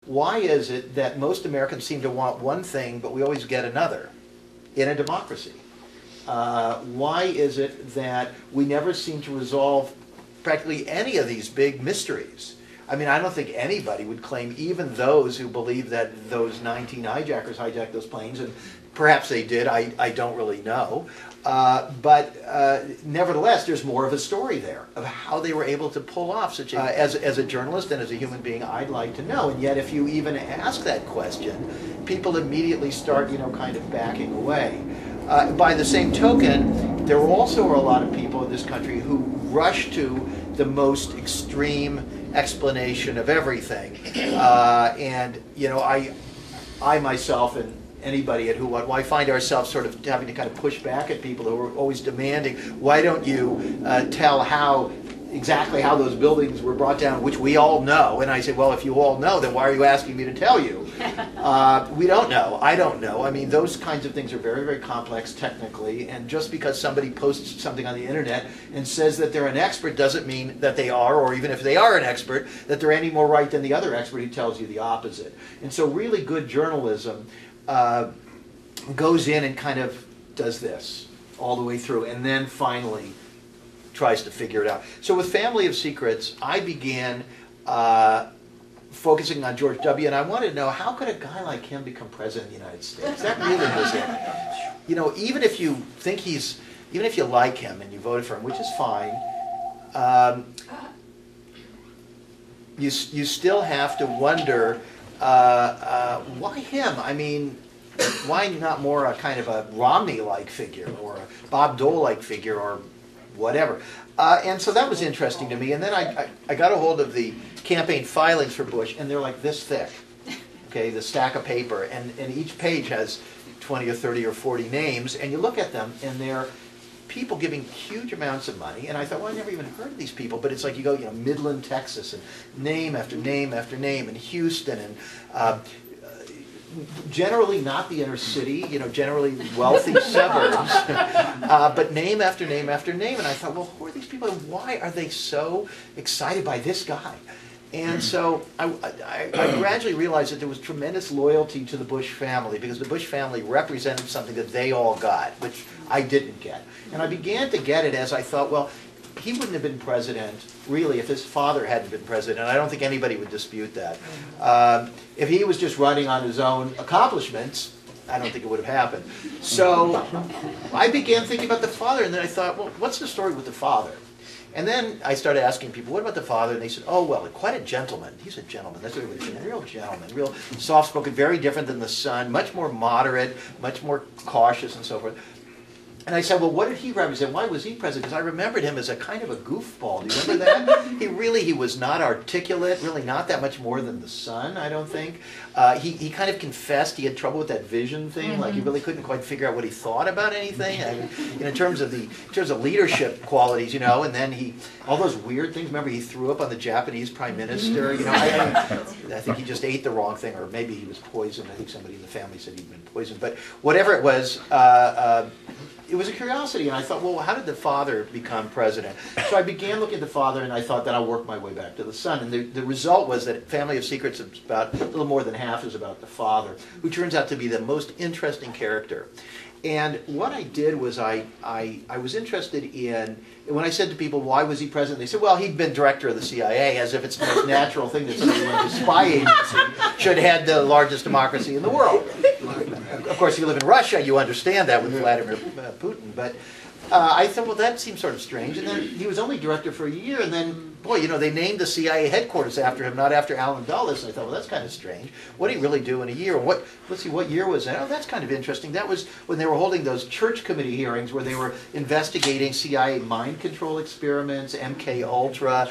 why is it that most Americans seem to want one thing, but we always get another in a democracy? Why is it that we never seem to resolve practically any of these big mysteries? I mean, I don't think anybody would claim, even those who believe that those 19 hijackers hijacked those planes, and perhaps they did, I don't really know. But nevertheless, there's more of a story there of how they were able to pull off such a... as a journalist and as a human being, I'd like to know. And yet, if you even ask that question, people immediately start, kind of backing away. By the same token, there also are a lot of people in this country who rush to the most extreme explanation of everything. And, I myself and anybody at WhoWhatWhy find ourselves sort of having to kind of push back at people who are always demanding, why don't you tell exactly how those buildings were brought down, which we all know. And I say, well, if you all know, then why are you asking me to tell you? We don't know. I don't know. I mean, those kinds of things are very, very complex technically, and just because somebody posts something on the internet and says that they're an expert doesn't mean that they are, or even if they are an expert, that they're any more right than the other expert who tells you the opposite. And so really good journalism goes in and kind of does this all the way through, and then finally tries to figure it out. So with Family of Secrets, I began focusing on George W., and I wanted to know, how could a guy like him become president of the United States? That really was it. Even if you think even if you like him and you voted for him, which is fine, you still have to wonder, why him? I mean, why not more a kind of a Romney-like figure or a Bob Dole-like figure or whatever? And so that was interesting to me. And then I got a hold of the campaign filings for Bush, and they're like this thick, okay, the stack of paper. And each page has 20 or 30 or 40 names. And you look at them, and they're people giving huge amounts of money. And I thought, well, I never even heard of these people. But it's like you go, Midland, Texas, and name after name after name, and Houston, and generally not the inner city, generally wealthy suburbs, but name after name after name. And I thought, well, who are these people and why are they so excited by this guy? And so I gradually realized that there was tremendous loyalty to the Bush family because the Bush family represented something that they all got, which I didn't get. And I began to get it as I thought, well, he wouldn't have been president, really, if his father hadn't been president. And I don't think anybody would dispute that. If he was just running on his own accomplishments, I don't think it would have happened. So I began thinking about the father, and then I thought, well, what's the story with the father? And then I started asking people, what about the father? And they said, oh, well, quite a gentleman. He's a gentleman. That's what everybody said. A real gentleman, real soft-spoken, very different than the son, much more moderate, much more cautious, and so forth. And I said, well, what did he represent? Why was he president? Because I remembered him as a kind of a goofball. Do you remember that? He was not articulate, really not that much more than the son, I don't think. He kind of confessed he had trouble with that vision thing. Like he really couldn't quite figure out what he thought about anything. I mean, in terms of leadership qualities, and then all those weird things. Remember, he threw up on the Japanese prime minister. I think he just ate the wrong thing, or maybe he was poisoned. I think somebody in the family said he'd been poisoned. But whatever it was, it was a curiosity, and I thought, well, how did the father become president? So I began looking at the father, and I thought that I'll work my way back to the son. And the result was that Family of Secrets is about a little more than half is about the father, who turns out to be the most interesting character. And what I did was I was interested in, when I said to people, why was he president? They said, well, he'd been director of the CIA, as if it's the most natural thing that somebody who went to a spy agency should have had the largest democracy in the world. Of course, if you live in Russia, you understand that with Vladimir Putin. But I thought, well, that seems sort of strange. And then he was only director for a year, and then, boy, they named the CIA headquarters after him, not after Allen Dulles. And I thought, well, that's kind of strange. What did he really do in a year? Let's see, what year was that? Oh, that's kind of interesting. That was when they were holding those church committee hearings where they were investigating CIA mind control experiments, MK Ultra,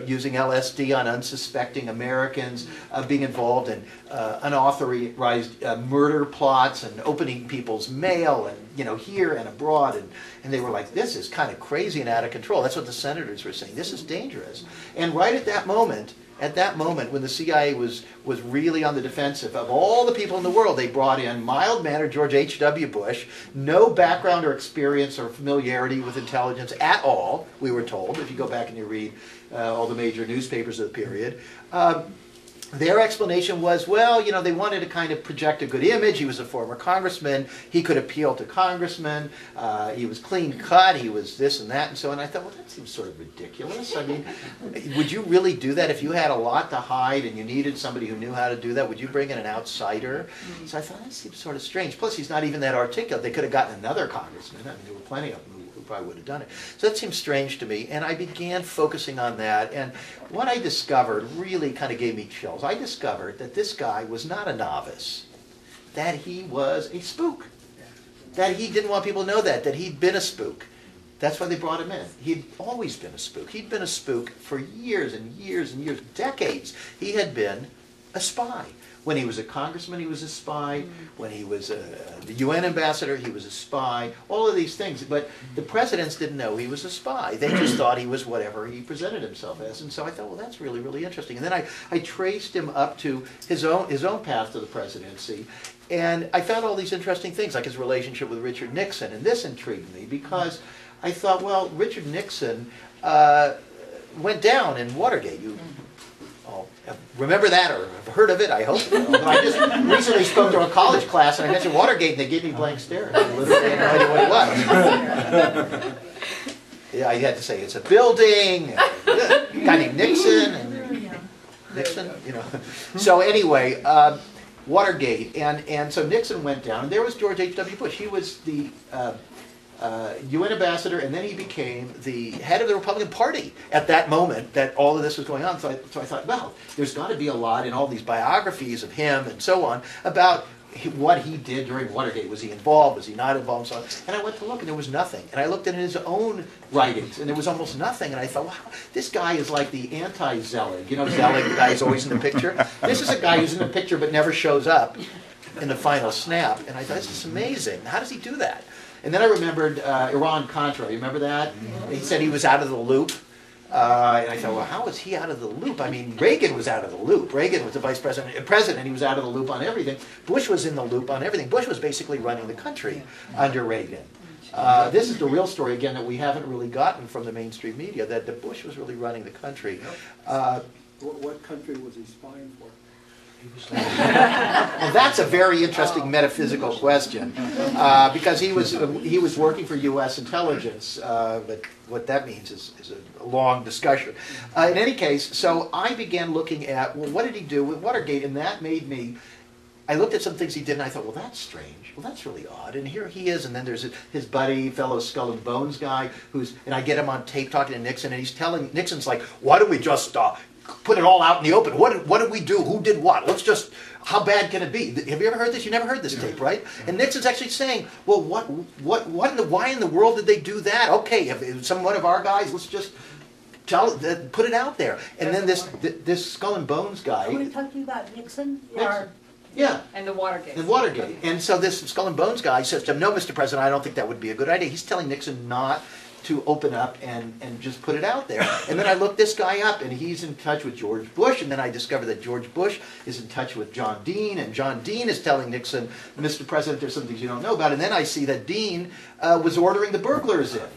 using LSD on unsuspecting Americans, being involved in unauthorized murder plots and opening people's mail, and here and abroad, and they were like, this is kind of crazy and out of control. That's what the senators were saying. This is dangerous. And right at that moment when the CIA was really on the defensive, of all the people in the world, they brought in mild-mannered George H.W. Bush, no background or experience or familiarity with intelligence at all, we were told, if you go back and you read all the major newspapers of the period. their explanation was, well, you know, they wanted to kind of project a good image. He was a former congressman. He could appeal to congressmen. He was clean cut. He was this and that and so on. I thought, well, that seems sort of ridiculous. I mean, would you really do that if you had a lot to hide and you needed somebody who knew how to do that? Would you bring in an outsider? So I thought, that seems sort of strange. Plus, he's not even that articulate. They could have gotten another congressman. I mean, there were plenty of them who probably would have done it. So that seemed strange to me, and I began focusing on that. And what I discovered really kind of gave me chills. I discovered that this guy was not a novice, that he was a spook, that he didn't want people to know that he'd been a spook. That's why they brought him in. He'd always been a spook. He'd been a spook for years and years and years, decades. He had been a spy. When he was a congressman, he was a spy. When he was the UN ambassador, he was a spy. All of these things. But the presidents didn't know he was a spy. They just thought he was whatever he presented himself as. And so I thought, well, that's really, really interesting. And then I traced him up to his own path to the presidency. And I found all these interesting things, like his relationship with Richard Nixon. And this intrigued me because I thought, well, Richard Nixon went down in Watergate. Remember that or have heard of it, I hope. I just recently spoke to a college class and I mentioned Watergate and they gave me blank stare. I literally had no idea what it was. Yeah, I had to say, it's a building, a guy named Nixon, and Nixon, you know. So anyway, Watergate, and so Nixon went down, and there was George H.W. Bush. He was the UN ambassador, and then he became the head of the Republican Party at that moment that all of this was going on. So I thought, well, there's got to be a lot in all these biographies of him and so on about what he did during Watergate. Was he involved? Was he not involved? And so on. And I went to look, and there was nothing. And I looked at his own writings, and there was almost nothing. And I thought, wow, this guy is like the anti-Zelig. You know, Zelig, the guy who's always in the picture. This is a guy who's in the picture but never shows up in the final snap. And I thought, this is amazing. How does he do that? And then I remembered Iran-Contra. You remember that? He said he was out of the loop. And I thought, well, how was he out of the loop? I mean, Reagan was out of the loop. Reagan was the vice president. He was out of the loop on everything. Bush was in the loop on everything. Bush was basically running the country under Reagan. This is the real story, again, that we haven't really gotten from the mainstream media, that Bush was really running the country. What country was he spying for? Well, that's a very interesting metaphysical question, because he was working for U.S. intelligence, but what that means is a long discussion. In any case, so I began looking at, well, what did he do with Watergate, and that made me, I looked at some things he did, and I thought, well, that's strange. Well, that's really odd. And here he is, and then there's his buddy, fellow Skull and Bones guy, and I get him on tape talking to Nixon, and he's telling, Nixon's like, why don't we just put it all out in the open? What did we do? Who did what? Let's just, how bad can it be? Have you ever heard this? You never heard this tape, right? And Nixon's actually saying, well, why in the world did they do that? Okay, if one of our guys, let's just put it out there. And then this Skull and Bones guy. Are we talking about Nixon? Nixon. Yeah. And the Watergate. And Watergate. And so this Skull and Bones guy says to him, no, Mr. President, I don't think that would be a good idea. He's telling Nixon not to open up and just put it out there. And then I looked this guy up, and he's in touch with George Bush, and then I discovered that George Bush is in touch with John Dean, and John Dean is telling Nixon, Mr. President, there's some things you don't know about. And then I see that Dean was ordering the burglars in.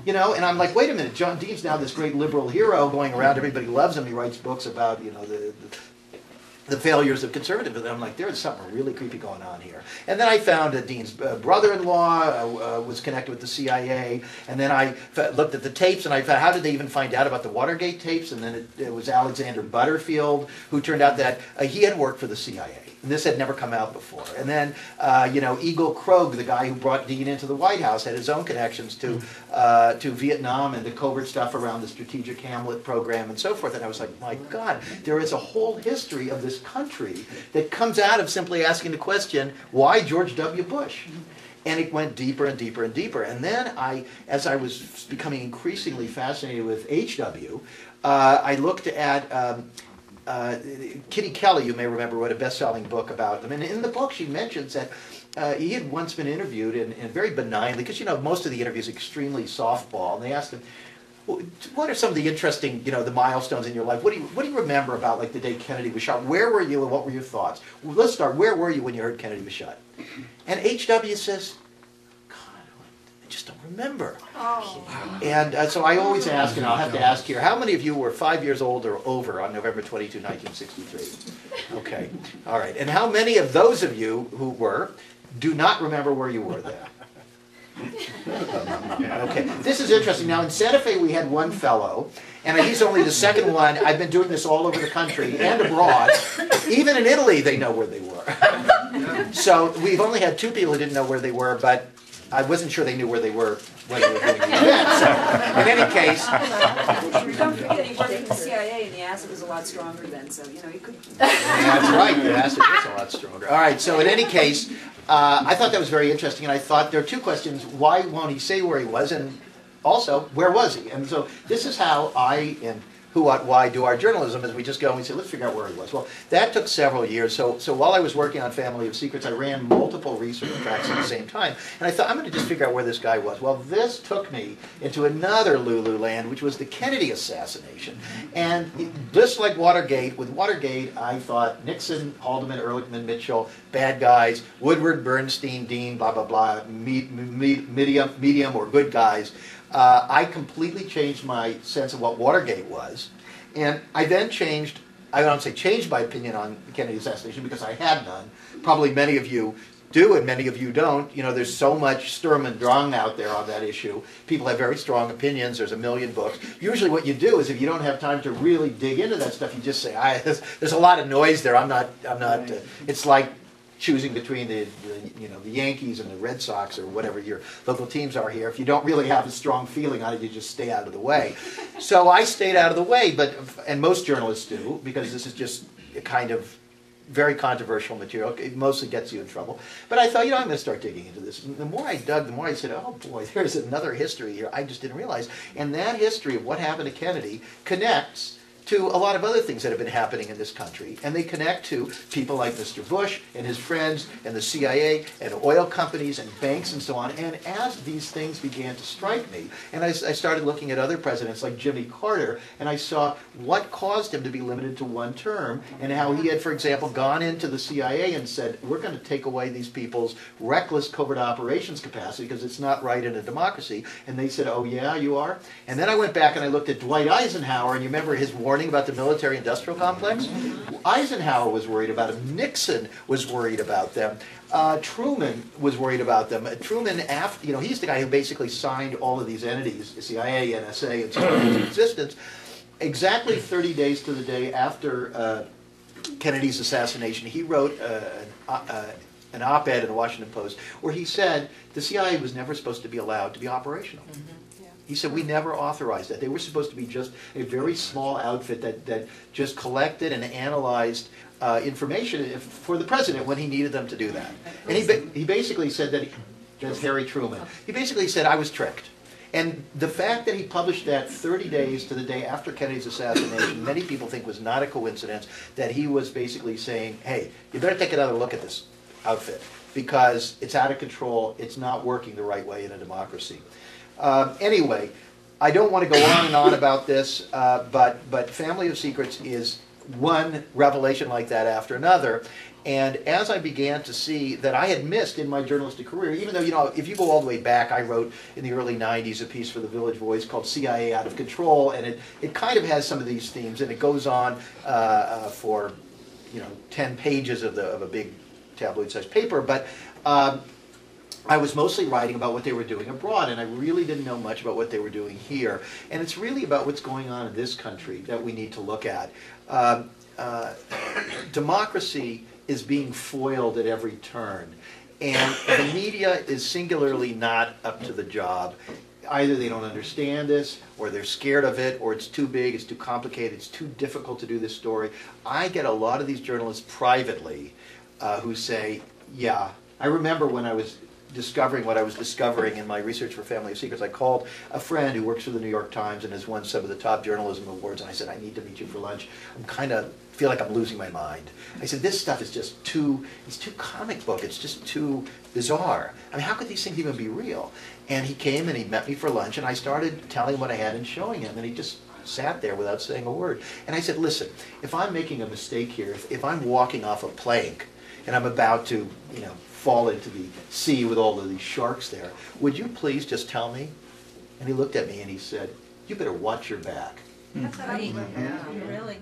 You know, and I'm like, wait a minute, John Dean's now this great liberal hero going around, everybody loves him, he writes books about, you know, the failures of conservatism. And I'm like, there's something really creepy going on here. And then I found that Dean's brother-in-law was connected with the CIA. And then I looked at the tapes, and I found, how did they even find out about the Watergate tapes? And then it was Alexander Butterfield, who turned out that he had worked for the CIA. And this had never come out before. And then, you know, Eagle Krogh, the guy who brought Dean into the White House, had his own connections to Vietnam and the covert stuff around the Strategic Hamlet program and so forth. And I was like, my God, there is a whole history of this country that comes out of simply asking the question, why George W. Bush? And it went deeper and deeper and deeper. And then as I was becoming increasingly fascinated with H.W., I looked at Kitty Kelly, you may remember, wrote a best-selling book about them. And in the book, she mentions that he had once been interviewed, and very benignly, because, you know, most of the interviews are extremely softball, and they asked him, well, what are some of the interesting, you know, the milestones in your life? What do you remember about, like, the day Kennedy was shot? Where were you, and what were your thoughts? Well, let's start. Where were you when you heard Kennedy was shot? And H.W. says, God, I just don't remember. Oh. And so I always ask, and I'll have to ask here, how many of you were 5 years old or over on November 22, 1963? Okay, all right. And how many of those of you who were do not remember where you were then? Okay, this is interesting. Now in Santa Fe we had one fellow, and he's only the second one. I've been doing this all over the country and abroad. Even in Italy they know where they were. So we've only had two people who didn't know where they were, but I wasn't sure they knew where they were when they were doing the event. So in any case... Don't forget, he worked in the CIA and the acid was a lot stronger then, so, you know, he could... That's right, the acid is a lot stronger. All right, so in any case, I thought that was very interesting, and I thought there are two questions. Why won't he say where he was, and also, where was he? And so this is how I and Who, What, Why do our journalism, is we just go and we say, let's figure out where he was. Well, that took several years. So while I was working on Family of Secrets, I ran multiple research tracks at the same time. And I thought, I'm going to just figure out where this guy was. Well, this took me into another Lulu land, which was the Kennedy assassination. And just like Watergate, with Watergate, I thought Nixon, Haldeman, Ehrlichman, Mitchell, bad guys, Woodward, Bernstein, Dean, blah, blah, blah, medium or good guys. I completely changed my sense of what Watergate was, and I then changed, I don't say changed my opinion on the Kennedy assassination because I had none. Probably many of you do and many of you don't. You know, there's so much Sturm und Drang out there on that issue. People have very strong opinions. There's a million books. Usually what you do is if you don't have time to really dig into that stuff, you just say, there's a lot of noise there. I'm not, it's like choosing between the Yankees and the Red Sox or whatever your local teams are here. If you don't really have a strong feeling on it, you just stay out of the way. So I stayed out of the way, and most journalists do, because this is just a kind of very controversial material. It mostly gets you in trouble. But I thought, I'm going to start digging into this. And the more I dug, the more I said, oh boy, there's another history here I just didn't realize. And that history of what happened to Kennedy connects to a lot of other things that have been happening in this country. And they connect to people like Mr. Bush and his friends and the CIA and oil companies and banks and so on. And as these things began to strike me, and I started looking at other presidents like Jimmy Carter, and I saw what caused him to be limited to one term, and how he had, for example, gone into the CIA and said, we're going to take away these people's reckless covert operations capacity because it's not right in a democracy. And they said, oh yeah, you are? And then I went back and I looked at Dwight Eisenhower, and you remember his warning about the military-industrial complex? Eisenhower was worried about them. Nixon was worried about them. Truman was worried about them. Truman, he's the guy who basically signed all of these entities, the CIA, NSA, and so on, into existence. Exactly 30 days to the day after Kennedy's assassination, he wrote an op-ed in the Washington Post where he said the CIA was never supposed to be allowed to be operational. He said, we never authorized that. They were supposed to be just a very small outfit that just collected and analyzed information for the president when he needed them to do that. And he basically said that, that's Harry Truman, he basically said, I was tricked. And the fact that he published that 30 days to the day after Kennedy's assassination, many people think was not a coincidence, that he was basically saying, hey, you better take another look at this outfit because it's out of control, it's not working the right way in a democracy. Anyway, I don't want to go on and on about this, but Family of Secrets is one revelation like that after another. And as I began to see that I had missed in my journalistic career, even though, if you go all the way back, I wrote in the early 90s a piece for the Village Voice called CIA Out of Control, and it kind of has some of these themes, and it goes on for 10 pages of a big tabloid-sized paper, but I was mostly writing about what they were doing abroad, and I really didn't know much about what they were doing here. And it's really about what's going on in this country that we need to look at. Democracy is being foiled at every turn, and the media is singularly not up to the job. Either they don't understand this, or they're scared of it, or it's too big, it's too complicated, it's too difficult to do this story. I get a lot of these journalists privately who say, yeah, I remember when I was discovering what I was discovering in my research for Family of Secrets, I called a friend who works for the New York Times and has won some of the top journalism awards, and I said, I need to meet you for lunch. Feel like I'm losing my mind. I said, this stuff is just it's too comic book, it's just too bizarre. I mean, how could these things even be real? And he came and he met me for lunch, and I started telling him what I had and showing him, and he just sat there without saying a word. And I said, listen, if I'm making a mistake here, if I'm walking off a plank, and I'm about to, fall into the sea with all of these sharks there. Would you please just tell me? And he looked at me and he said, you better watch your back. That's what I, yeah, really.